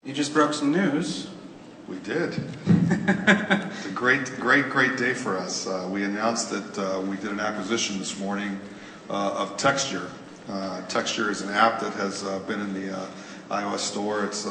You just broke some news. We did. It's a great day for us. We announced that we did an acquisition this morning of Texture. Texture is an app that has been in the iOS store. It's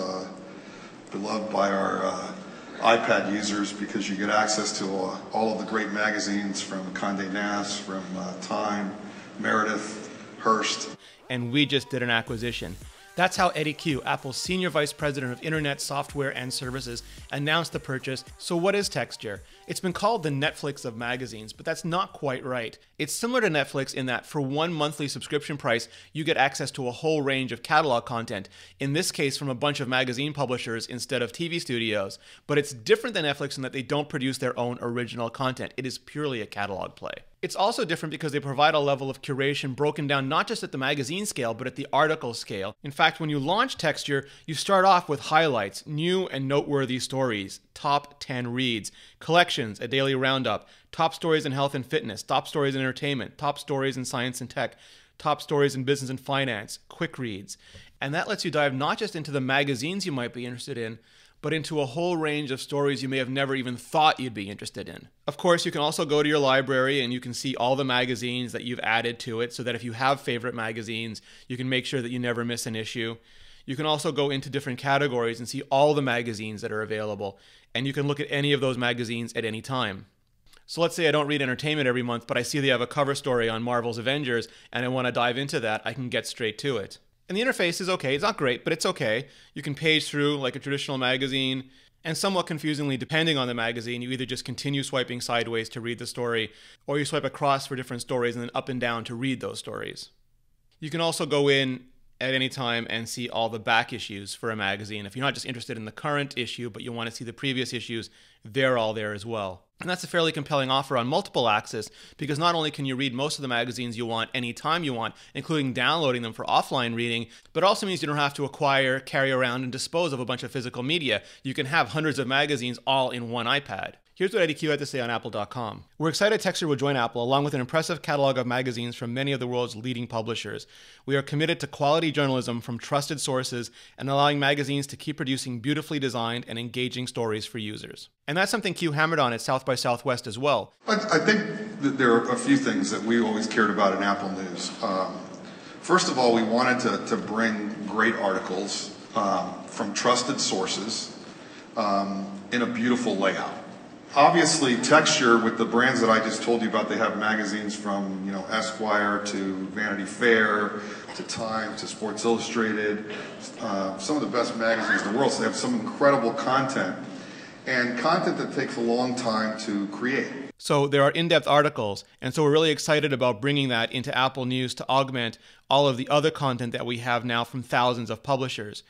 beloved by our iPad users because you get access to all of the great magazines from Condé Nast, from Time, Meredith, Hearst. And we just did an acquisition. That's how Eddie Q, Apple's Senior Vice President of Internet Software and Services, announced the purchase. So what is Texture? It's been called the Netflix of magazines, but that's not quite right. It's similar to Netflix in that for one monthly subscription price, you get access to a whole range of catalog content, in this case from a bunch of magazine publishers instead of TV studios. But it's different than Netflix in that they don't produce their own original content. It is purely a catalog play. It's also different because they provide a level of curation broken down not just at the magazine scale, but at the article scale. In fact, when you launch Texture, you start off with highlights, new and noteworthy stories, top 10 reads, collections, a daily roundup, top stories in health and fitness, top stories in entertainment, top stories in science and tech, top stories in business and finance, quick reads. And that lets you dive not just into the magazines you might be interested in, but into a whole range of stories you may have never even thought you'd be interested in. Of course, you can also go to your library and you can see all the magazines that you've added to it so that if you have favorite magazines, you can make sure that you never miss an issue. You can also go into different categories and see all the magazines that are available, and you can look at any of those magazines at any time. So let's say I don't read entertainment every month, but I see they have a cover story on Marvel's Avengers and I want to dive into that, I can get straight to it. And the interface is okay. It's not great, but it's okay. You can page through like a traditional magazine, and somewhat confusingly, depending on the magazine, you either just continue swiping sideways to read the story, or you swipe across for different stories and then up and down to read those stories. You can also go in at any time and see all the back issues for a magazine. If you're not just interested in the current issue, but you want to see the previous issues, they're all there as well. And that's a fairly compelling offer on multiple axes because not only can you read most of the magazines you want anytime you want, including downloading them for offline reading, but it also means you don't have to acquire, carry around, and dispose of a bunch of physical media. You can have hundreds of magazines all in one iPad. Here's what Eddie Q had to say on Apple.com. We're excited Texture will join Apple along with an impressive catalog of magazines from many of the world's leading publishers. We are committed to quality journalism from trusted sources and allowing magazines to keep producing beautifully designed and engaging stories for users. And that's something Q hammered on at South by Southwest as well. I think that there are a few things that we always cared about in Apple News. First of all, we wanted to bring great articles from trusted sources in a beautiful layout. Obviously, Texture, with the brands that I just told you about, they have magazines from Esquire to Vanity Fair to Time to Sports Illustrated, some of the best magazines in the world. So they have some incredible content, and content that takes a long time to create. So there are in-depth articles, and so we're really excited about bringing that into Apple News to augment all of the other content that we have now from thousands of publishers.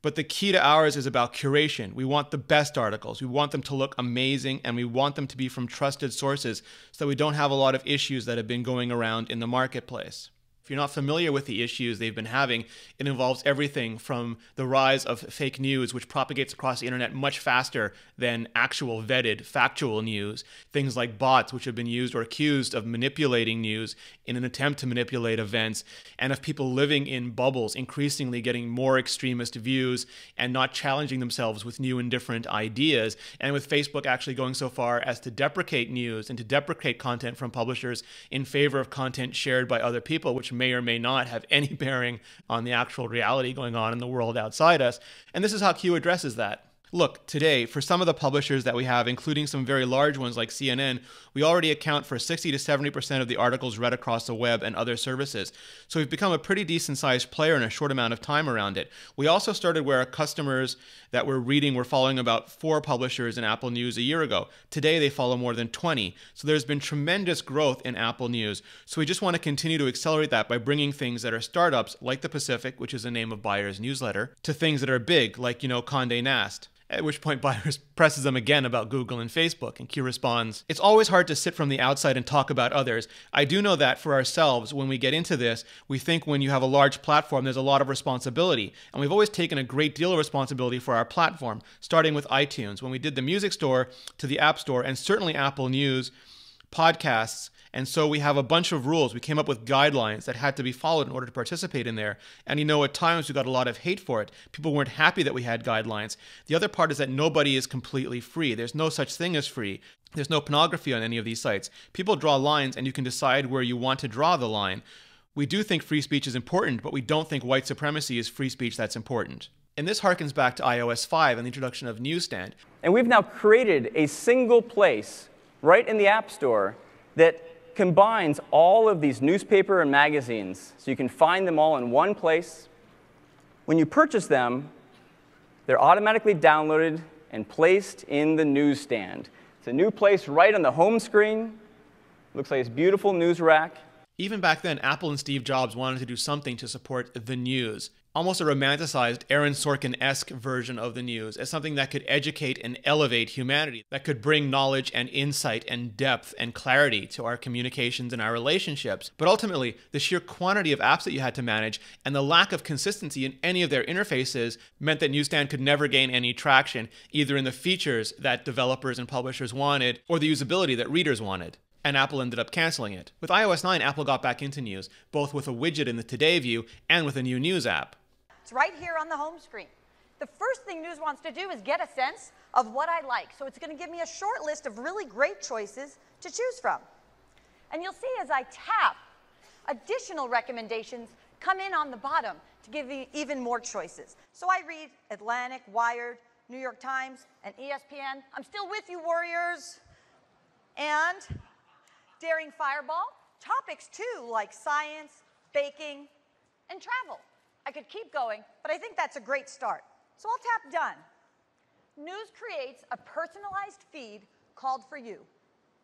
But the key to ours is about curation. We want the best articles. We want them to look amazing, and we want them to be from trusted sources so that we don't have a lot of issues that have been going around in the marketplace. If you're not familiar with the issues they've been having, it involves everything from the rise of fake news, which propagates across the internet much faster than actual vetted factual news. Things like bots, which have been used or accused of manipulating news in an attempt to manipulate events, and of people living in bubbles, increasingly getting more extremist views and not challenging themselves with new and different ideas. And with Facebook actually going so far as to deprecate news and to deprecate content from publishers in favor of content shared by other people, which may or may not have any bearing on the actual reality going on in the world outside us. And this is how Q addresses that. Look, today, for some of the publishers that we have, including some very large ones like CNN, we already account for 60 to 70% of the articles read across the web and other services. So we've become a pretty decent-sized player in a short amount of time around it. We also started where our customers that we're reading were following about 4 publishers in Apple News a year ago. Today, they follow more than 20. So there's been tremendous growth in Apple News. So we just want to continue to accelerate that by bringing things that are startups, like the Pacific, which is the name of Byers' newsletter, to things that are big, like, Condé Nast. At which point Byers presses them again about Google and Facebook, and Q responds, "It's always hard to sit from the outside and talk about others. I do know that for ourselves, when we get into this, we think when you have a large platform, there's a lot of responsibility. And we've always taken a great deal of responsibility for our platform, starting with iTunes, when we did the music store to the App Store, and certainly Apple News, podcasts, And so we have a bunch of rules. We came up with guidelines that had to be followed in order to participate in there. And at times we got a lot of hate for it. People weren't happy that we had guidelines. The other part is that nobody is completely free. There's no such thing as free. There's no pornography on any of these sites. People draw lines and you can decide where you want to draw the line. We do think free speech is important, but we don't think white supremacy is free speech that's important. And this harkens back to iOS 5 and the introduction of Newsstand. And we've now created a single place right in the App Store that combines all of these newspaper and magazines. So you can find them all in one place. When you purchase them, they're automatically downloaded and placed in the newsstand. It's a new place right on the home screen. Looks like this beautiful news rack. Even back then, Apple and Steve Jobs wanted to do something to support the news. Almost a romanticized Aaron Sorkin-esque version of the news as something that could educate and elevate humanity, that could bring knowledge and insight and depth and clarity to our communications and our relationships. But ultimately, the sheer quantity of apps that you had to manage and the lack of consistency in any of their interfaces meant that Newsstand could never gain any traction, either in the features that developers and publishers wanted or the usability that readers wanted. And Apple ended up canceling it. With iOS 9, Apple got back into news, both with a widget in the Today view and with a new news app. It's right here on the home screen. The first thing News wants to do is get a sense of what I like. So it's going to give me a short list of really great choices to choose from. And you'll see as I tap, additional recommendations come in on the bottom to give me even more choices. So I read Atlantic, Wired, New York Times, and ESPN. I'm still with you, Warriors. And Daring Fireball, topics too, like science, baking, and travel. I could keep going, but I think that's a great start. So I'll tap Done. News creates a personalized feed called For You.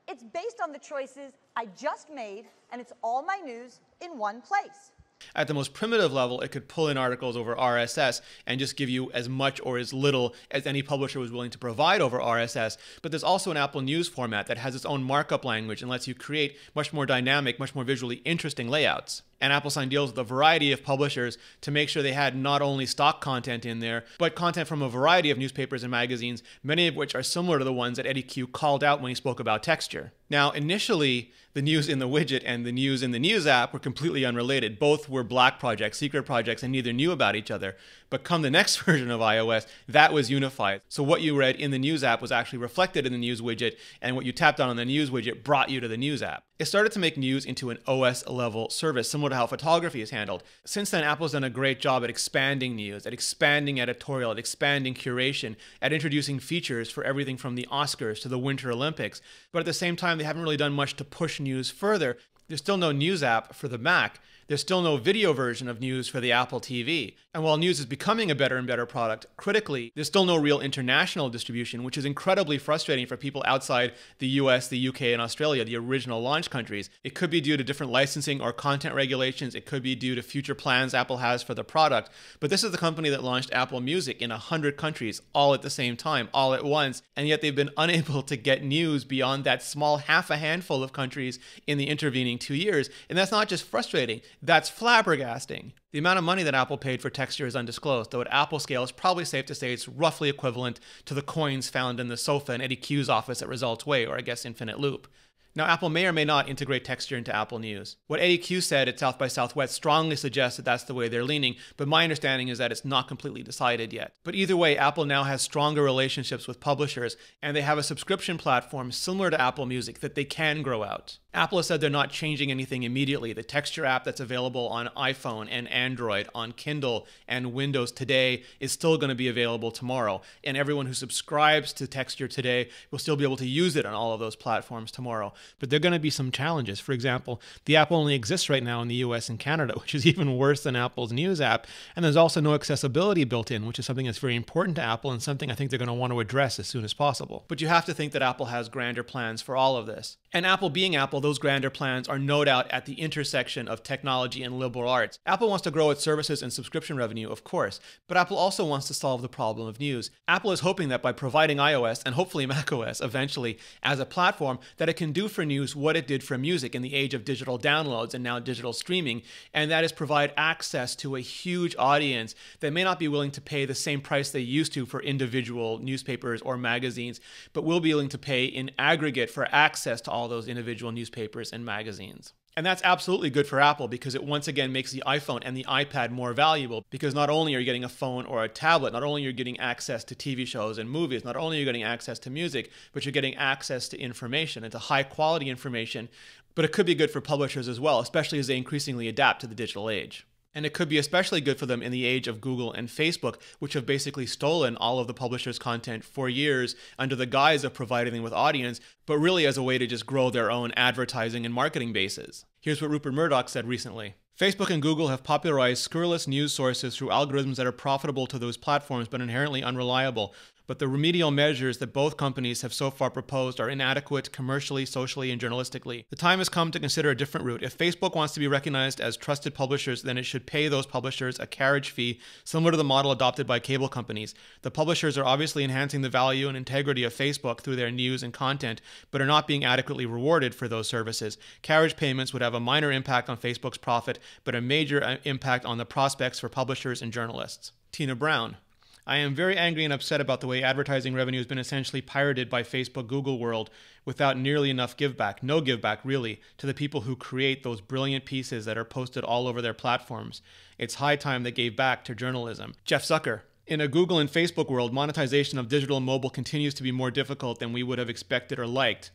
It's based on the choices I just made, and it's all my news in one place. At the most primitive level, it could pull in articles over RSS and just give you as much or as little as any publisher was willing to provide over RSS. But there's also an Apple News format that has its own markup language and lets you create much more dynamic, much more visually interesting layouts. And Apple signed deals with a variety of publishers to make sure they had not only stock content in there, but content from a variety of newspapers and magazines, many of which are similar to the ones that Eddie Q called out when he spoke about texture. Now, initially, the news in the widget and the news in the news app were completely unrelated. Both were black projects, secret projects, and neither knew about each other. But come the next version of iOS, that was unified. So what you read in the news app was actually reflected in the news widget, and what you tapped on the news widget brought you to the news app. It started to make news into an OS-level service, similar to how photography is handled. Since then, Apple's done a great job at expanding news, at expanding editorial, at expanding curation, at introducing features for everything from the Oscars to the Winter Olympics. But at the same time, they haven't really done much to push news further. There's still no news app for the Mac. There's still no video version of news for the Apple TV. And while news is becoming a better and better product, critically, there's still no real international distribution, which is incredibly frustrating for people outside the US, the UK, and Australia, the original launch countries. It could be due to different licensing or content regulations. It could be due to future plans Apple has for the product. But this is the company that launched Apple Music in 100 countries, all at the same time, all at once. And yet they've been unable to get news beyond that small half a handful of countries in the intervening 2 years. And that's not just frustrating. That's flabbergasting. The amount of money that Apple paid for texture is undisclosed, though at Apple scale, it's probably safe to say it's roughly equivalent to the coins found in the sofa in Eddie Q's office at Results Way, or I guess Infinite Loop. Now, Apple may or may not integrate texture into Apple News. What Eddie Q said at South by Southwest strongly suggests that that's the way they're leaning, but my understanding is that it's not completely decided yet. But either way, Apple now has stronger relationships with publishers, and they have a subscription platform similar to Apple Music that they can grow out. Apple has said they're not changing anything immediately. The texture app that's available on iPhone and Android, on Kindle and Windows today is still going to be available tomorrow. And everyone who subscribes to texture today will still be able to use it on all of those platforms tomorrow. But there are going to be some challenges. For example, the app only exists right now in the US and Canada, which is even worse than Apple's News app. And there's also no accessibility built in, which is something that's very important to Apple and something I think they're going to want to address as soon as possible. But you have to think that Apple has grander plans for all of this. And Apple being Apple, those grander plans are no doubt at the intersection of technology and liberal arts. Apple wants to grow its services and subscription revenue, of course, but Apple also wants to solve the problem of news. Apple is hoping that by providing iOS and hopefully macOS eventually as a platform, that it can do for news what it did for music in the age of digital downloads and now digital streaming, and that is provide access to a huge audience that may not be willing to pay the same price they used to for individual newspapers or magazines, but will be willing to pay in aggregate for access to all those individual newspapers and magazines. And that's absolutely good for Apple because it once again makes the iPhone and the iPad more valuable, because not only are you getting a phone or a tablet, not only are you getting access to TV shows and movies, not only are you getting access to music, but you're getting access to information, and to high quality information. But it could be good for publishers as well, especially as they increasingly adapt to the digital age. And it could be especially good for them in the age of Google and Facebook, which have basically stolen all of the publishers' content for years under the guise of providing them with audience, but really as a way to just grow their own advertising and marketing bases. Here's what Rupert Murdoch said recently. Facebook and Google have popularized scurrilous news sources through algorithms that are profitable to those platforms but inherently unreliable. But the remedial measures that both companies have so far proposed are inadequate commercially, socially, and journalistically. The time has come to consider a different route. If Facebook wants to be recognized as trusted publishers, then it should pay those publishers a carriage fee similar to the model adopted by cable companies. The publishers are obviously enhancing the value and integrity of Facebook through their news and content, but are not being adequately rewarded for those services. Carriage payments would have a minor impact on Facebook's profit, but a major impact on the prospects for publishers and journalists. Tina Brown. I am very angry and upset about the way advertising revenue has been essentially pirated by Facebook Google world without nearly enough giveback, no giveback really, to the people who create those brilliant pieces that are posted all over their platforms. It's high time they gave back to journalism. Jeff Zucker. In a Google and Facebook world, monetization of digital and mobile continues to be more difficult than we would have expected or liked.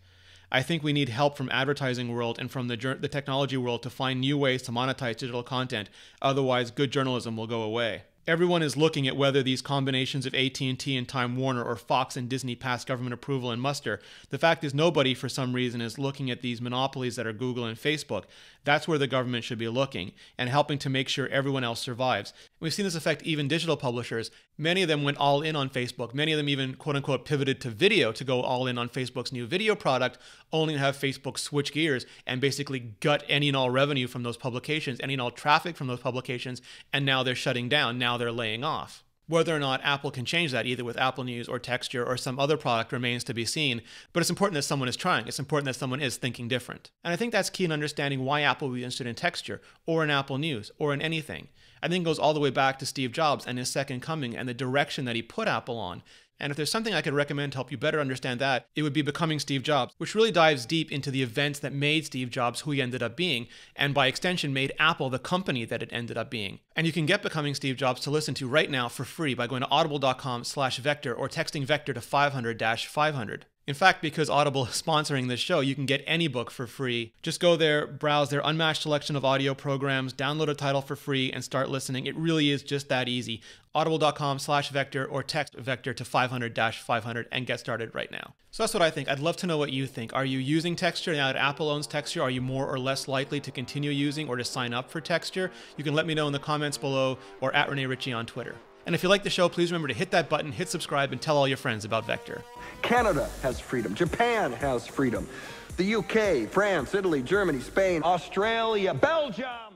I think we need help from advertising world and from the technology world to find new ways to monetize digital content. Otherwise, good journalism will go away. Everyone is looking at whether these combinations of AT&T and Time Warner or Fox and Disney pass government approval and muster. The fact is nobody, for some reason, is looking at these monopolies that are Google and Facebook. That's where the government should be looking and helping to make sure everyone else survives. We've seen this affect even digital publishers. Many of them went all in on Facebook. Many of them even, quote-unquote, pivoted to video to go all in on Facebook's new video product, only to have Facebook switch gears and basically gut any and all revenue from those publications, any and all traffic from those publications, and now they're shutting down. Now they're laying off. Whether or not Apple can change that, either with Apple News or Texture or some other product, remains to be seen, but it's important that someone is trying. It's important that someone is thinking different. And I think that's key in understanding why Apple would be interested in Texture or in Apple News or in anything. I think it goes all the way back to Steve Jobs and his second coming and the direction that he put Apple on. And if there's something I could recommend to help you better understand that, it would be Becoming Steve Jobs, which really dives deep into the events that made Steve Jobs who he ended up being, and by extension made Apple the company that it ended up being. And you can get Becoming Steve Jobs to listen to right now for free by going to audible.com/vector or texting Vector to 500-500. In fact, because Audible is sponsoring this show, you can get any book for free. Just go there, browse their unmatched selection of audio programs, download a title for free, and start listening. It really is just that easy. Audible.com/Vector or text Vector to 500-500 and get started right now. So that's what I think. I'd love to know what you think. Are you using Texture now that Apple owns Texture? Are you more or less likely to continue using or to sign up for Texture? You can let me know in the comments below or at Rene Ritchie on Twitter. And if you like the show, please remember to hit that button, hit subscribe, and tell all your friends about Vector. Canada has freedom. Japan has freedom. The UK, France, Italy, Germany, Spain, Australia, Belgium.